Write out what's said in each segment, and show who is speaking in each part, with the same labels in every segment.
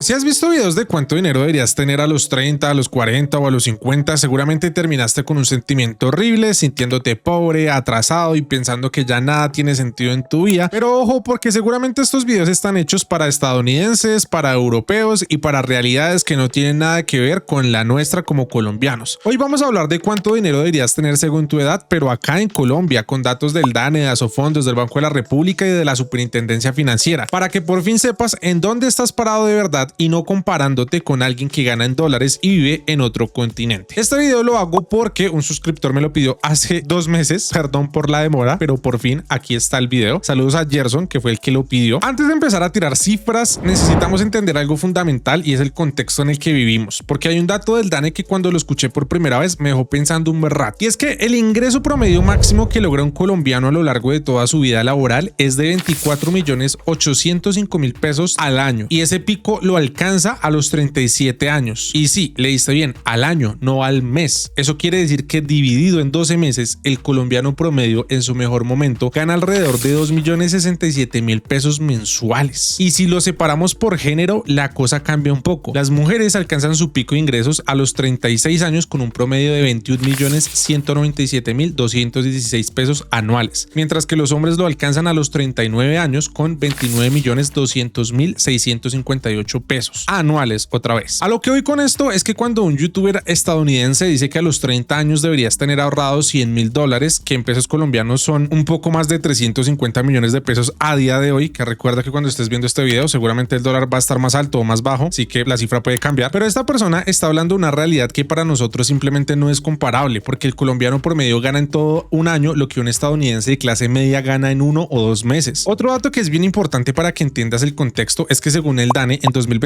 Speaker 1: Si has visto videos de cuánto dinero deberías tener a los 30, a los 40 o a los 50, seguramente terminaste con un sentimiento horrible, sintiéndote pobre, atrasado y pensando que ya nada tiene sentido en tu vida. Pero ojo, porque seguramente estos videos están hechos para estadounidenses, para europeos y para realidades que no tienen nada que ver con la nuestra como colombianos. Hoy vamos a hablar de cuánto dinero deberías tener según tu edad, pero acá en Colombia, con datos del DANE, de Asofondos, del Banco de la República y de la Superintendencia Financiera, para que por fin sepas en dónde estás parado de verdad y no comparándote con alguien que gana en dólares y vive en otro continente. Este video lo hago porque un suscriptor me lo pidió hace 2 meses, perdón por la demora, pero por fin aquí está el video. Saludos a Gerson, que fue el que lo pidió. Antes de empezar a tirar cifras, necesitamos entender algo fundamental y es el contexto en el que vivimos, porque hay un dato del DANE que cuando lo escuché por primera vez me dejó pensando un buen rato, y es que el ingreso promedio máximo que logra un colombiano a lo largo de toda su vida laboral es de 24.805.000 pesos al año, y ese pico lo alcanza a los 37 años. Y sí, leíste bien, al año, no al mes. Eso quiere decir que dividido en 12 meses, el colombiano promedio en su mejor momento gana alrededor de 2.067.000 pesos mensuales. Y si lo separamos por género, la cosa cambia un poco. Las mujeres alcanzan su pico de ingresos a los 36 años con un promedio de 21.197.216 pesos anuales, mientras que los hombres lo alcanzan a los 39 años con 29.200.658 pesos anuales otra vez. A lo que voy con esto es que cuando un youtuber estadounidense dice que a los 30 años deberías tener ahorrados $100.000, que en pesos colombianos son un poco más de 350 millones de pesos a día de hoy, que recuerda que cuando estés viendo este video seguramente el dólar va a estar más alto o más bajo, así que la cifra puede cambiar, pero esta persona está hablando de una realidad que para nosotros simplemente no es comparable, porque el colombiano promedio gana en todo un año lo que un estadounidense de clase media gana en 1 o 2 meses. Otro dato que es bien importante para que entiendas el contexto es que según el DANE en 2024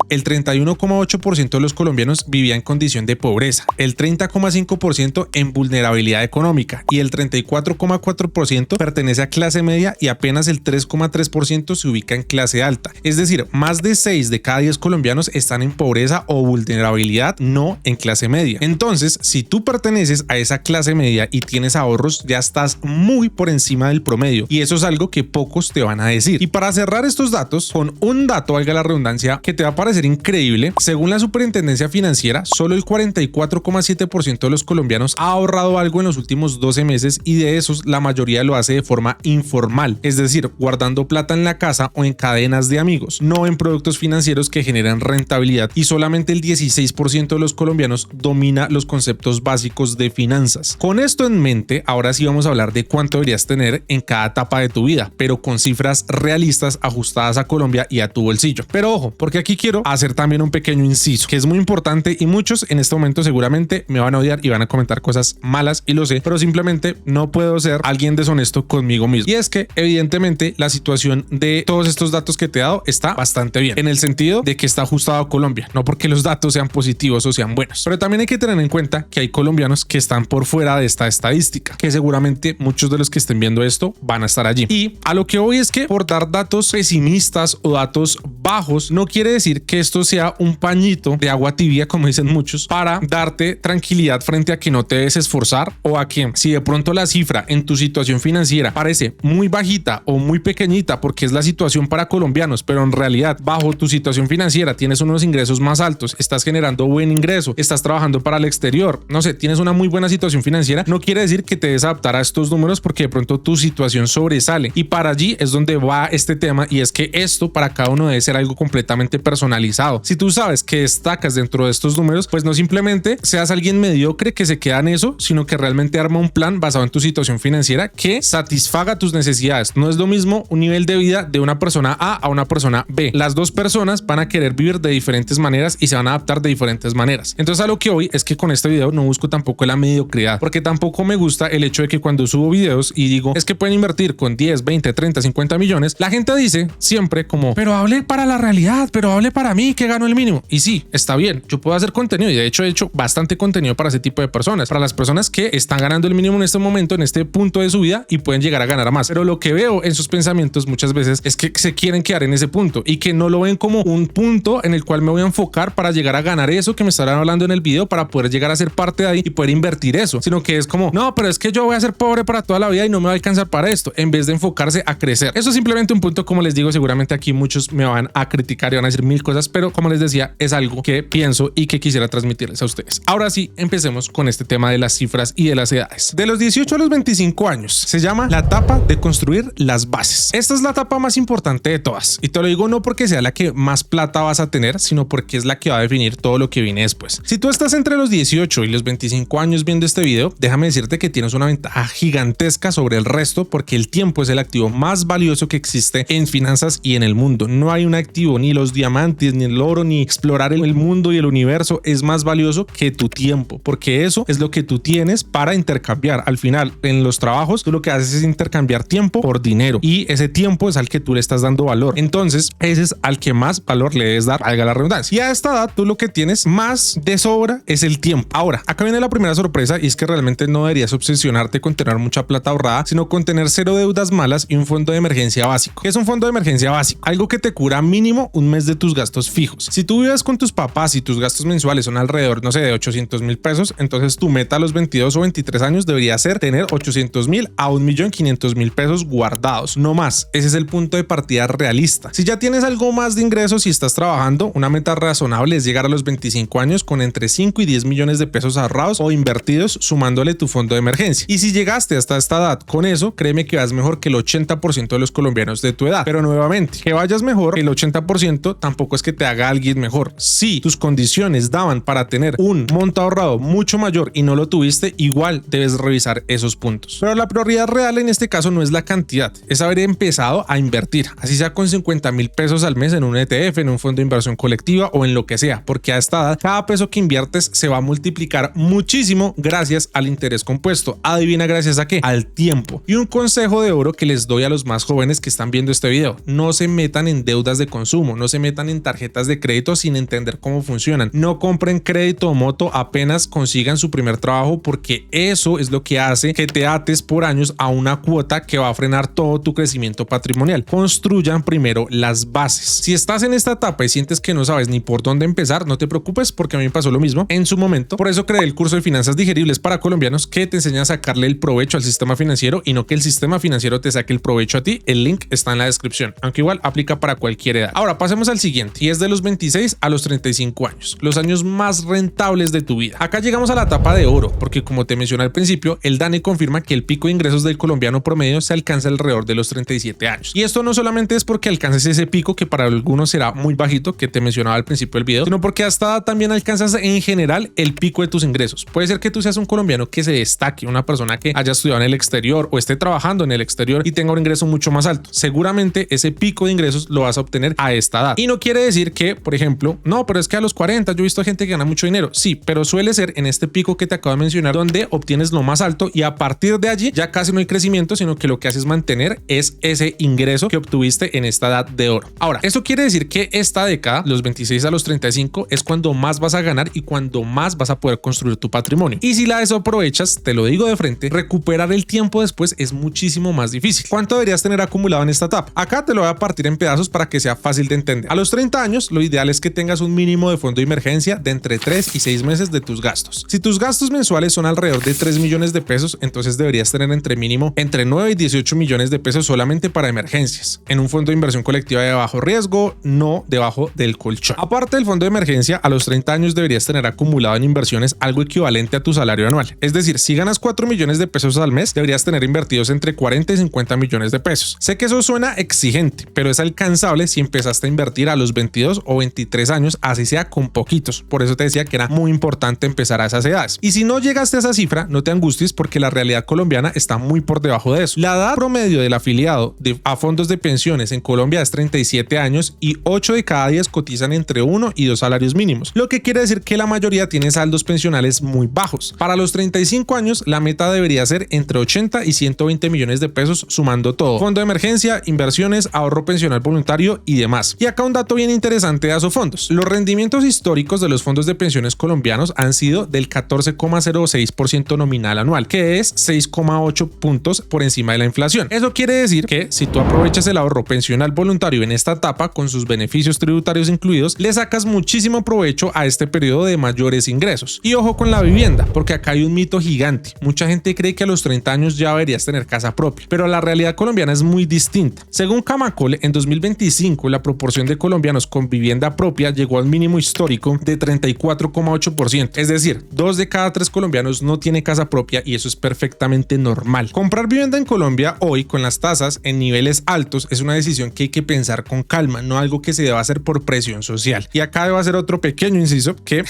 Speaker 1: el 31,8% de los colombianos vivía en condición de pobreza, el 30,5% en vulnerabilidad económica y el 34,4% pertenece a clase media y apenas el 3,3% se ubica en clase alta. Es decir, más de 6 de cada 10 colombianos están en pobreza o vulnerabilidad, no en clase media. Entonces, si tú perteneces a esa clase media y tienes ahorros, ya estás muy por encima del promedio, y eso es algo que pocos te van a decir. Y para cerrar estos datos, con un dato, valga la redundancia, que te va a parecer increíble, según la Superintendencia Financiera, solo el 44,7% de los colombianos ha ahorrado algo en los últimos 12 meses y de esos la mayoría lo hace de forma informal, es decir, guardando plata en la casa o en cadenas de amigos, no en productos financieros que generan rentabilidad, y solamente el 16% de los colombianos domina los conceptos básicos de finanzas. Con esto en mente, ahora sí vamos a hablar de cuánto deberías tener en cada etapa de tu vida, pero con cifras realistas ajustadas a Colombia y a tu bolsillo. Pero ojo, porque aquí quiero hacer también un pequeño inciso que es muy importante y muchos en este momento seguramente me van a odiar y van a comentar cosas malas, y lo sé, pero simplemente no puedo ser alguien deshonesto conmigo mismo. Y es que evidentemente la situación de todos estos datos que te he dado está bastante bien, en el sentido de que está ajustado a Colombia, no porque los datos sean positivos o sean buenos, pero también hay que tener en cuenta que hay colombianos que están por fuera de esta estadística, que seguramente muchos de los que estén viendo esto van a estar allí. Y a lo que voy es que por dar datos pesimistas o datos bajos no quiere decir que esto sea un pañito de agua tibia, como dicen muchos, para darte tranquilidad frente a que no te debes esforzar, o a que si de pronto la cifra en tu situación financiera parece muy bajita o muy pequeñita porque es la situación para colombianos, pero en realidad bajo tu situación financiera tienes unos ingresos más altos, estás generando buen ingreso, estás trabajando para el exterior, no sé, tienes una muy buena situación financiera, no quiere decir que te debes adaptar a estos números porque de pronto tu situación sobresale, y para allí es donde va este tema, y es que esto para cada uno debe ser algo completamente personalizado. Si tú sabes que destacas dentro de estos números, pues no simplemente seas alguien mediocre que se queda en eso, sino que realmente arma un plan basado en tu situación financiera que satisfaga tus necesidades. No es lo mismo un nivel de vida de una persona A a una persona B. Las dos personas van a querer vivir de diferentes maneras y se van a adaptar de diferentes maneras. Entonces a lo que voy es que con este video no busco tampoco la mediocridad, porque tampoco me gusta el hecho de que cuando subo videos y digo es que pueden invertir con 10, 20, 30, 50 millones, la gente dice siempre como, pero hable para la realidad, pero hable para mí que gano el mínimo. Y sí, está bien, yo puedo hacer contenido, y de hecho he hecho bastante contenido para ese tipo de personas, para las personas que están ganando el mínimo en este momento, en este punto de su vida, y pueden llegar a ganar a más. Pero lo que veo en sus pensamientos muchas veces es que se quieren quedar en ese punto y que no lo ven como un punto en el cual me voy a enfocar para llegar a ganar eso que me estarán hablando en el video, para poder llegar a ser parte de ahí y poder invertir eso, sino que es como, no, pero es que yo voy a ser pobre para toda la vida y no me va a alcanzar para esto, en vez de enfocarse a crecer. Eso es simplemente un punto, como les digo, seguramente aquí muchos me van a criticar criticar y van a decir mil cosas, pero como les decía, es algo que pienso y que quisiera transmitirles a ustedes. Ahora sí, empecemos con este tema de las cifras y de las edades. De los 18 a los 25 años se llama la etapa de construir las bases. Esta es la etapa más importante de todas y te lo digo no porque sea la que más plata vas a tener, sino porque es la que va a definir todo lo que viene después. Si tú estás entre los 18 y los 25 años viendo este video, déjame decirte que tienes una ventaja gigantesca sobre el resto porque el tiempo es el activo más valioso que existe en finanzas y en el mundo. No hay un activo, ni los diamantes, ni el oro, ni explorar el mundo y el universo es más valioso que tu tiempo, porque eso es lo que tú tienes para intercambiar. Al final, en los trabajos, tú lo que haces es intercambiar tiempo por dinero y ese tiempo es al que tú le estás dando valor. Entonces, ese es al que más valor le debes dar, valga la redundancia. Y a esta edad, tú lo que tienes más de sobra es el tiempo. Ahora, acá viene la primera sorpresa y es que realmente no deberías obsesionarte con tener mucha plata ahorrada, sino con tener cero deudas malas y un fondo de emergencia básico. ¿Qué es un fondo de emergencia básico? Algo que te cura mínimo un mes de tus gastos fijos. Si tú vives con tus papás y tus gastos mensuales son alrededor, no sé, de 800,000 pesos, entonces tu meta a los 22 o 23 años debería ser tener 800,000 a 1.500.000 pesos guardados, no más. Ese es el punto de partida realista. Si ya tienes algo más de ingresos y estás trabajando, una meta razonable es llegar a los 25 años con entre 5 y 10 millones de pesos ahorrados o invertidos sumándole tu fondo de emergencia. Y si llegaste hasta esta edad con eso, créeme que vas mejor que el 80% de los colombianos de tu edad. Pero nuevamente, que vayas mejor, el 80% tampoco es que te haga alguien mejor. Si tus condiciones daban para tener un monto ahorrado mucho mayor y no lo tuviste, igual debes revisar esos puntos. Pero la prioridad real en este caso no es la cantidad, es haber empezado a invertir, así sea con 50,000 pesos al mes en un ETF, en un fondo de inversión colectiva o en lo que sea, porque a esta edad cada peso que inviertes se va a multiplicar muchísimo gracias al interés compuesto. Adivina gracias a qué, al tiempo. Y un consejo de oro que les doy a los más jóvenes que están viendo este video: no se metan en deudas de consumo, no se metan en tarjetas de crédito sin entender cómo funcionan, no compren crédito o moto apenas consigan su primer trabajo, porque eso es lo que hace que te ates por años a una cuota que va a frenar todo tu crecimiento patrimonial. Construyan primero las bases. Si estás en esta etapa y sientes que no sabes ni por dónde empezar, no te preocupes, porque a mí me pasó lo mismo en su momento. Por eso creé el curso de finanzas digeribles para colombianos que te enseña a sacarle el provecho al sistema financiero y no que el sistema financiero te saque el provecho a ti. El link está en la descripción, aunque igual aplica para cualquier edad. Ahora pasemos al siguiente y es de los 26 a los 35 años, los años más rentables de tu vida. Acá llegamos a la etapa de oro, porque como te mencioné al principio, el DANE confirma que el pico de ingresos del colombiano promedio se alcanza alrededor de los 37 años. Y esto no solamente es porque alcances ese pico que para algunos será muy bajito, que te mencionaba al principio del video, sino porque hasta también alcanzas en general el pico de tus ingresos. Puede ser que tú seas un colombiano que se destaque, una persona que haya estudiado en el exterior o esté trabajando en el exterior y tenga un ingreso mucho más alto. Seguramente ese pico de ingresos lo vas a obtener a esta edad. Y no quiere decir que, por ejemplo, no, pero es que a los 40 yo he visto gente que gana mucho dinero. Sí, pero suele ser en este pico que te acabo de mencionar donde obtienes lo más alto y a partir de allí ya casi no hay crecimiento, sino que lo que haces mantener es ese ingreso que obtuviste en esta edad de oro. Ahora, eso quiere decir que esta década, los 26 a los 35, es cuando más vas a ganar y cuando más vas a poder construir tu patrimonio. Y si la desaprovechas, te lo digo de frente, recuperar el tiempo después es muchísimo más difícil. ¿Cuánto deberías tener acumulado en esta etapa? Acá te lo voy a partir en pedazos para que sea fácil de entender. A los 30 años, lo ideal es que tengas un mínimo de fondo de emergencia de entre 3 y 6 meses de tus gastos. Si tus gastos mensuales son alrededor de 3 millones de pesos, entonces deberías tener entre 9 y 18 millones de pesos solamente para emergencias, en un fondo de inversión colectiva de bajo riesgo, no debajo del colchón. Aparte del fondo de emergencia, a los 30 años deberías tener acumulado en inversiones algo equivalente a tu salario anual. Es decir, si ganas 4 millones de pesos al mes, deberías tener invertidos entre 40 y 50 millones de pesos. Sé que eso suena exigente, pero es alcanzable si empezaste a invertir a los 22 o 23 años, así sea con poquitos. Por eso te decía que era muy importante empezar a esas edades. Y si no llegaste a esa cifra, no te angusties, porque la realidad colombiana está muy por debajo de eso. La edad promedio del afiliado a fondos de pensiones en Colombia es 37 años y 8 de cada 10 cotizan entre 1 y 2 salarios mínimos, lo que quiere decir que la mayoría tiene saldos pensionales muy bajos. Para los 35 años, la meta debería ser entre 80 y 120 millones de pesos sumando todo: fondo de emergencia, inversiones, ahorro pensional voluntario y demás. Y acá un dato bien interesante de Asofondos: los rendimientos históricos de los fondos de pensiones colombianos han sido del 14,06% nominal anual, que es 6,8 puntos por encima de la inflación. Eso quiere decir que si tú aprovechas el ahorro pensional voluntario en esta etapa con sus beneficios tributarios incluidos, le sacas muchísimo provecho a este periodo de mayores ingresos. Y ojo con la vivienda, porque acá hay un mito gigante. Mucha gente cree que a los 30 años ya deberías tener casa propia, pero la realidad colombiana es muy distinta. Según Camacol, en 2025 la proporción proporción de colombianos con vivienda propia llegó al mínimo histórico de 34,8%. Es decir, 2 de cada 3 colombianos no tiene casa propia y eso es perfectamente normal. Comprar vivienda en Colombia hoy con las tasas en niveles altos es una decisión que hay que pensar con calma, no algo que se deba hacer por presión social. Y acá debo hacer otro pequeño inciso que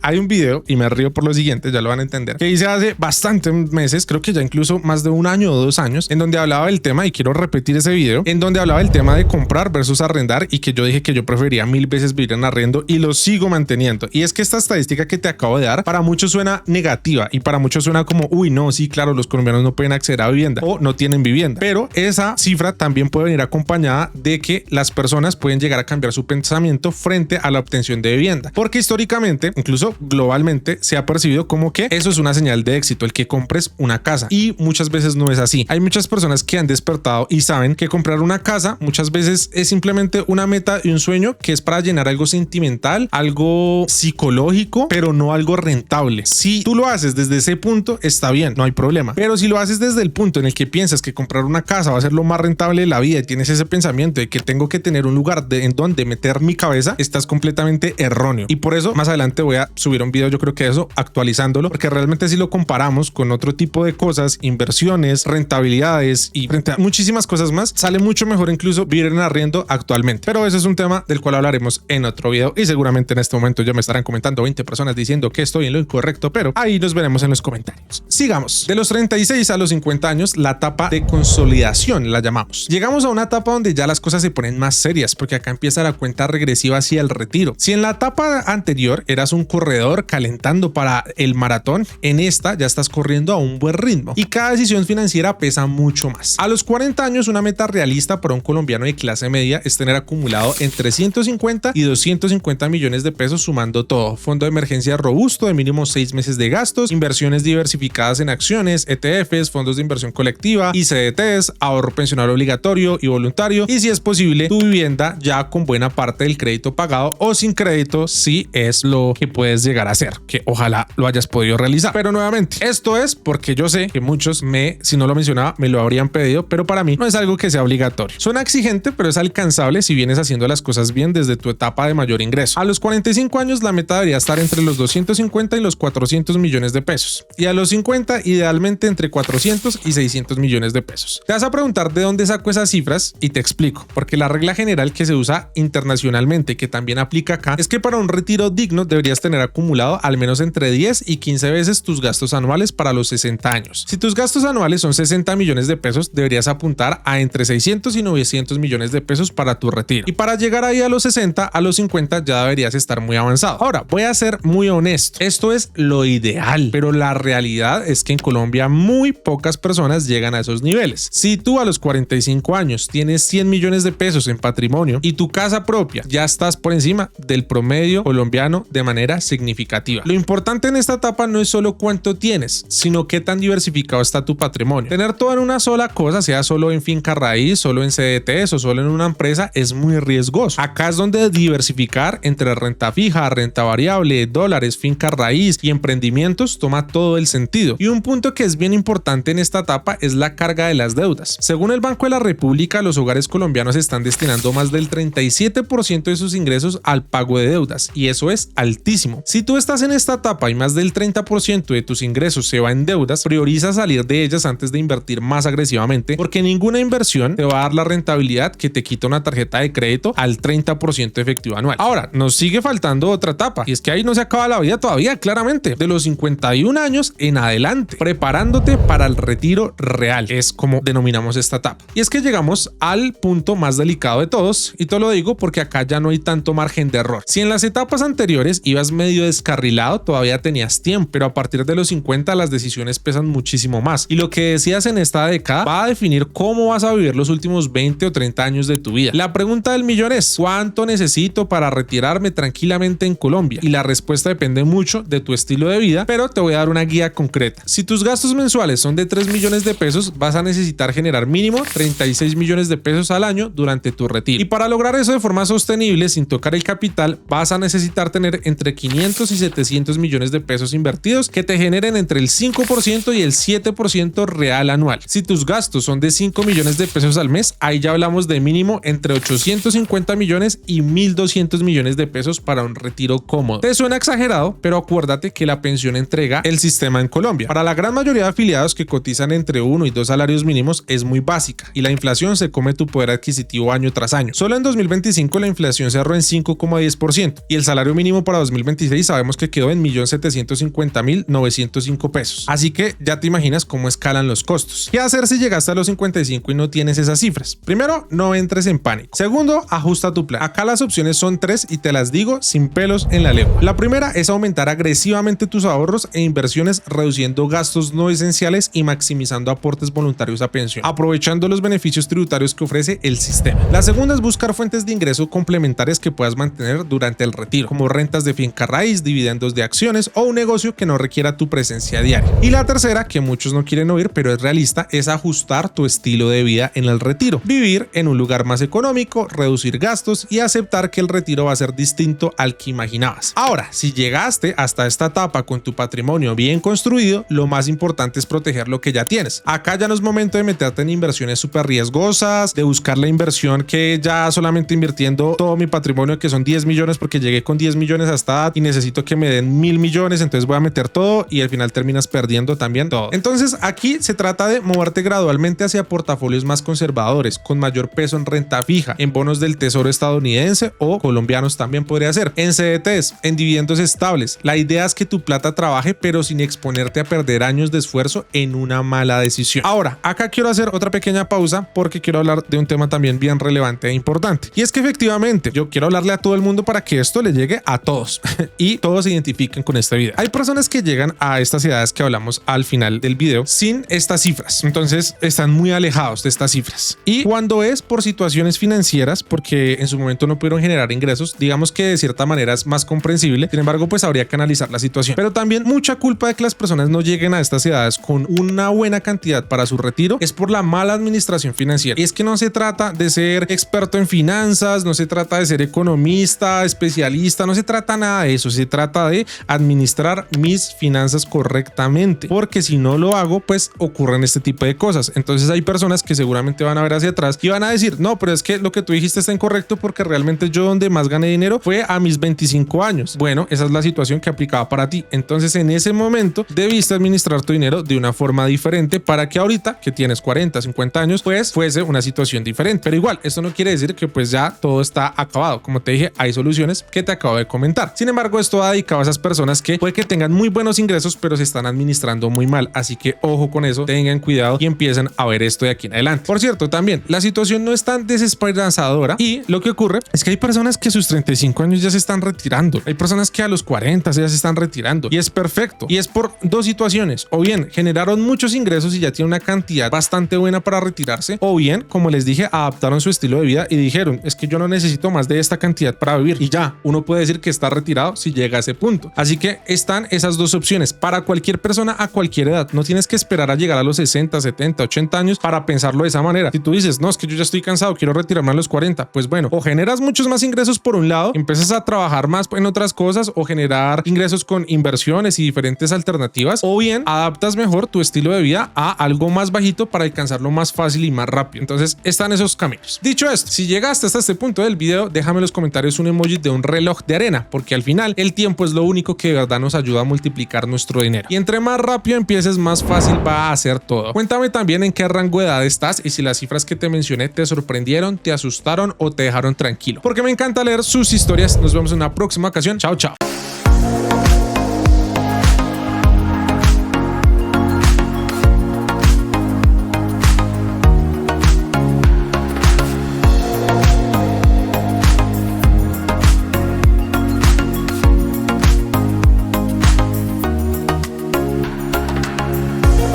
Speaker 1: hay un video, y me río por lo siguiente, ya lo van a entender, que hice hace bastantes meses, creo que ya incluso más de 1 año o 2 años, en donde hablaba del tema, y quiero repetir ese video, en donde hablaba del tema de comprar versus arrendar, y que yo dije que yo prefería 1000 veces vivir en arriendo, y lo sigo manteniendo. Y es que esta estadística que te acabo de dar para muchos suena negativa y para muchos suena como uy no, sí claro, los colombianos no pueden acceder a vivienda o no tienen vivienda, pero esa cifra también puede venir acompañada de que las personas pueden llegar a cambiar su pensamiento frente a la obtención de vivienda, porque históricamente, incluso globalmente, se ha percibido como que eso es una señal de éxito, el que compres una casa, y muchas veces no es así. Hay muchas personas que han despertado y saben que comprar una casa muchas veces es simplemente una meta y un sueño que es para llenar algo sentimental, algo psicológico, pero no algo rentable. Si tú lo haces desde ese punto, está bien, no hay problema, pero si lo haces desde el punto en el que piensas que comprar una casa va a ser lo más rentable de la vida y tienes ese pensamiento de que tengo que tener un lugar en donde meter mi cabeza, estás completamente erróneo. Y por eso más adelante voy a subir un video, yo creo que eso, actualizándolo, porque realmente si lo comparamos con otro tipo de cosas, inversiones, rentabilidades y frente a muchísimas cosas más, sale mucho mejor incluso vivir en arriendo actualmente. Pero eso es un tema del cual hablaremos en otro video, y seguramente en este momento ya me estarán comentando 20 personas diciendo que estoy en lo incorrecto, pero ahí nos veremos en los comentarios. Sigamos. De los 36 a los 50 años, la etapa de consolidación la llamamos. Llegamos a una etapa donde ya las cosas se ponen más serias, porque acá empieza la cuenta regresiva hacia el retiro. Si en la etapa anterior eras un corredor calentando para el maratón, en esta ya estás corriendo a un buen ritmo y cada decisión financiera pesa mucho más. A los 40 años, una meta realista para un colombiano de clase media es tener acumulado entre 150 y 250 millones de pesos sumando todo: fondo de emergencia robusto de mínimo 6 meses de gastos, inversiones diversificadas en acciones, ETFs, fondos de inversión colectiva, ICDTs, ahorro pensional obligatorio y voluntario, y si es posible, tu vivienda ya con buena parte del crédito pagado o sin crédito si es lo que puedes llegar a hacer, que ojalá lo hayas podido realizar. Pero nuevamente, esto es porque yo sé que muchos si no lo mencionaba, me lo habrían pedido, pero para mí no es algo que sea obligatorio. Suena exigente, pero es alcanzable si vienes haciendo las cosas bien desde tu etapa de mayor ingreso. A los 45 años, la meta debería estar entre los 250 y los 400 millones de pesos, y a los 50 idealmente entre 400 y 600 millones de pesos. Te vas a preguntar de dónde saco esas cifras, y te explico. Porque la regla general que se usa internacionalmente, que también aplica acá, es que para un retiro digno deberías tener acumulado al menos entre 10 y 15 veces tus gastos anuales para los 60 años. Si tus gastos anuales son 60 millones de pesos, deberías apuntar a entre 600 y 900 millones de pesos para tu retiro. Y para llegar ahí a los 60, a los 50 ya deberías estar muy avanzado. Ahora, voy a ser muy honesto. Esto es lo ideal, pero la realidad es que en Colombia muy pocas personas llegan a esos niveles. Si tú a los 45 años tienes 100 millones de pesos en patrimonio y tu casa propia, ya estás por encima del promedio colombiano de manera significativa. Lo importante en esta etapa no es solo cuánto tienes, sino qué tan diversificado está tu patrimonio. Tener todo en una sola cosa, sea solo en finca raíz, solo en CDTs o solo en una empresa, es muy riesgoso. Acá es donde diversificar entre renta fija, renta variable, dólares, finca raíz y emprendimientos toma todo el sentido. Y un punto que es bien importante en esta etapa es la carga de las deudas. Según el Banco de la República, los hogares colombianos están destinando más del 37% de sus ingresos al pago de deudas, y eso es altísimo. Si tú estás en esta etapa y más del 30% de tus ingresos se va en deudas, prioriza salir de ellas antes de invertir más agresivamente, porque ninguna inversión te va a dar la rentabilidad que te quita una tarjeta de crédito al 30% efectivo anual. Ahora, nos sigue faltando otra etapa, y es que ahí no se acaba la vida todavía, claramente. De los 51 años en adelante, preparándote para el retiro real, es como denominamos esta etapa. Y es que llegamos al punto más delicado de todos, y te lo digo porque acá ya no hay tanto margen de error. Si en las etapas anteriores ibas medio descarrilado, todavía tenías tiempo, pero a partir de los 50 las decisiones pesan muchísimo más, y lo que decías en esta década va a definir cómo vas a vivir los últimos 20 o 30 años de tu vida. La pregunta del millón es: ¿cuánto necesito para retirarme tranquilamente en Colombia? Y la respuesta depende mucho de tu estilo de vida, pero te voy a dar una guía concreta. Si tus gastos mensuales son de 3 millones de pesos, vas a necesitar generar mínimo 36 millones de pesos al año durante tu retiro. Y para lograr eso de forma sostenible, sin tocar el capital, vas a necesitar tener entre 500 y 700 millones de pesos invertidos que te generen entre el 5% y el 7% real anual. Si tus gastos son de 5 millones de pesos al mes, ahí ya hablamos de mínimo entre 800 150 millones y 1.200 millones de pesos para un retiro cómodo. Te suena exagerado, pero acuérdate que la pensión entrega el sistema en Colombia. Para la gran mayoría de afiliados que cotizan entre 1 y 2 salarios mínimos es muy básica y la inflación se come tu poder adquisitivo año tras año. Solo en 2025 la inflación cerró en 5,10% y el salario mínimo para 2026 sabemos que quedó en 1.750.905 pesos. Así que ya te imaginas cómo escalan los costos. ¿Qué hacer si llegaste a los 55 y no tienes esas cifras? Primero, no entres en pánico. Segundo, ajusta tu plan. Acá las opciones son 3 y te las digo sin pelos en la lengua. La primera es aumentar agresivamente tus ahorros e inversiones reduciendo gastos no esenciales y maximizando aportes voluntarios a pensión, aprovechando los beneficios tributarios que ofrece el sistema. La segunda es buscar fuentes de ingreso complementarias que puedas mantener durante el retiro, como rentas de finca raíz, dividendos de acciones o un negocio que no requiera tu presencia diaria. Y la tercera, que muchos no quieren oír, pero es realista, es ajustar tu estilo de vida en el retiro. Vivir en un lugar más económico, reducir gastos y aceptar que el retiro va a ser distinto al que imaginabas. Ahora, si llegaste hasta esta etapa con tu patrimonio bien construido, lo más importante es proteger lo que ya tienes. Acá ya no es momento de meterte en inversiones súper riesgosas, de buscar la inversión que ya solamente invirtiendo todo mi patrimonio, que son 10 millones porque llegué con 10 millones hasta y necesito que me den 1.000 millones, entonces voy a meter todo y al final terminas perdiendo también todo. Entonces aquí se trata de moverte gradualmente hacia portafolios más conservadores, con mayor peso en renta fija, en bonos del tesoro estadounidense o colombianos también podría ser, en CDTs, en dividendos estables. La idea es que tu plata trabaje pero sin exponerte a perder años de esfuerzo en una mala decisión. Ahora, acá quiero hacer otra pequeña pausa porque quiero hablar de un tema también bien relevante e importante. Y es que efectivamente yo quiero hablarle a todo el mundo para que esto le llegue a todos y todos se identifiquen con este video. Hay personas que llegan a estas edades que hablamos al final del video sin estas cifras. Entonces están muy alejados de estas cifras. Y cuando es por situaciones financieras, porque en su momento no pudieron generar ingresos, digamos que de cierta manera es más comprensible. Sin embargo, pues habría que analizar la situación. Pero también mucha culpa de que las personas no lleguen a estas edades con una buena cantidad para su retiro es por la mala administración financiera. Y es que no se trata de ser experto en finanzas, no se trata de ser economista, especialista, no se trata nada de eso. Se trata de administrar mis finanzas correctamente, porque si no lo hago, pues ocurren este tipo de cosas. Entonces hay personas que seguramente van a ver hacia atrás y van a decir, no, pero es que lo que tú dijiste está incorrecto porque realmente yo donde más gané dinero fue a mis 25 años. Bueno, esa es la situación que aplicaba para ti. Entonces en ese momento debiste administrar tu dinero de una forma diferente para que ahorita que tienes 40, 50 años, pues fuese una situación diferente. Pero igual, esto no quiere decir que pues ya todo está acabado. Como te dije, hay soluciones que te acabo de comentar. Sin embargo, esto va dedicado a esas personas que puede que tengan muy buenos ingresos, pero se están administrando muy mal. Así que ojo con eso, tengan cuidado y empiecen a ver esto de aquí en adelante. Por cierto, también la situación no es tan desesperanzadora y lo que ocurre es que hay personas que a sus 35 años ya se están retirando. Hay personas que a los 40 ya se están retirando y es perfecto. Y es por dos situaciones. O bien generaron muchos ingresos y ya tienen una cantidad bastante buena para retirarse, o bien, como les dije, adaptaron su estilo de vida y dijeron, es que yo no necesito más de esta cantidad para vivir y ya, uno puede decir que está retirado si llega a ese punto. Así que están esas dos opciones para cualquier persona a cualquier edad. No tienes que esperar a llegar a los 60, 70, 80 años para pensarlo de esa manera. Si tú dices, no, es que yo ya estoy cansado, quiero retirarme a los 40, pues bueno, o generas muchos más ingresos por un lado, empiezas a trabajar más en otras cosas o generar ingresos con inversiones y diferentes alternativas, o bien adaptas mejor tu estilo de vida a algo más bajito para alcanzarlo más fácil y más rápido. Entonces están esos caminos. Dicho esto, si llegaste hasta este punto del video, déjame en los comentarios un emoji de un reloj de arena, porque al final el tiempo es lo único que de verdad nos ayuda a multiplicar nuestro dinero. Y entre más rápido empieces, más fácil va a ser todo. Cuéntame también en qué rango de edad estás y si las cifras que te mencioné te sorprendieron, te asustaron o te dejaron tranquilo, porque me encanta leer sus historias. Nos vemos en una próxima ocasión. Chao, chao.